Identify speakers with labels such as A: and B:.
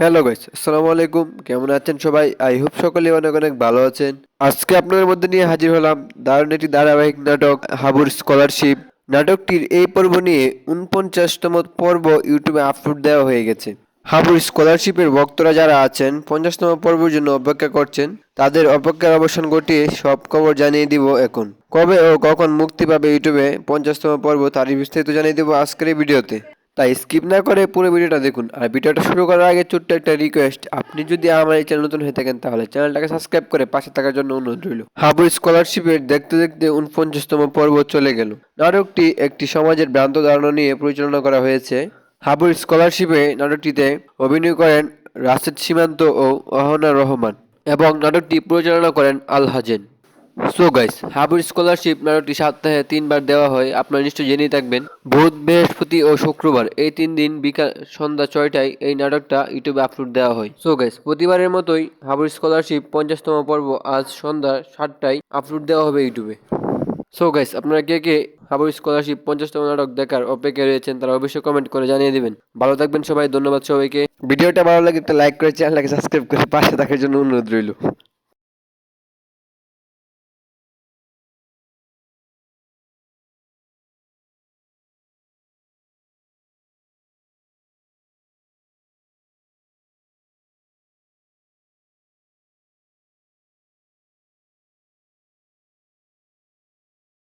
A: Hello guys, আসসালামু আলাইকুম। কেমন আছেন সবাই? আই হোপ সকলে অনেক অনেক ভালো আছেন। আজকে আপনাদের মধ্যে নিয়ে হাজির হলাম দারুণ একটি ধারাবাহিক নাটক হাবুর স্কলারশিপ। নাটকটির এই পর্ব নিয়ে ৪৯তম পর্ব ইউটিউবে আপলোড দেওয়া হয়ে গেছে। হাবুর স্কলারশিপের ভক্তরা যারা আছেন ৫০তম পর্বের জন্য অপেক্ষা করছেন, তাদের অপেক্ষার অবসান ঘটিয়ে সব খবর জানিয়ে দিব এখন। কবে ও কখন মুক্তি পাবে ইউটিউবে ৫০তম পর্ব তারই বিস্তারিত জানিয়ে দেবো আজকের এই ভিডিওতে। তাই স্কিপ না করে পুরো ভিডিওটা দেখুন। আর ভিডিওটা শুরু করার আগে ছোট্ট একটা রিকোয়েস্ট, আপনি যদি আমার এই চ্যানেল নতুন হয়ে থাকেন তাহলে চ্যানেলটাকে সাবস্ক্রাইব করে পাশে থাকার জন্য অনুরোধ রইল। হাবু স্কলারশিপের দেখতে দেখতে ৪৯তম পর্ব চলে গেল। নাটকটি একটি সমাজের ভ্রান্ত ধারণা নিয়ে পরিচালনা করা হয়েছে। হাবুর স্কলারশিপে নাটকটিতে অভিনয় করেন রাশেদ সীমান্ত ও অহনা রহমান এবং নাটকটি পরিচালনা করেন আল হাজেন। সো গাইস, হাবুর স্কলারশিপ নাটকটি সপ্তাহে ৩ বার দেওয়া হয়, আপনারা নিশ্চয়ই জেনেই থাকবেন। বুধ, বৃহস্পতি ও শুক্রবার এই ৩ দিন বিকাল সন্ধ্যা ৬টায় এই নাটকটা ইউটিউবে আপলোড দেওয়া হয়। সো গাইস, প্রতিবারের মতোই হাবুর স্কলারশিপ ৫০তম পর্ব আজ সন্ধ্যা ৭টায় আপলোড দেওয়া হবে ইউটিউবে। সো গাইস, আপনারা কে কে হাবুর স্কলারশিপ ৫০তম নাটক দেখার অপেক্ষায় রয়েছেন তারা অবশ্যই কমেন্ট করে জানিয়ে দিবেন। ভালো থাকবেন সবাই, ধন্যবাদ সবাইকে। ভিডিওটা ভালো লাগে একটা লাইক করে চ্যানেলটাকে সাবস্ক্রাইব করে পাশে থাকার জন্য অনুরোধ রইল।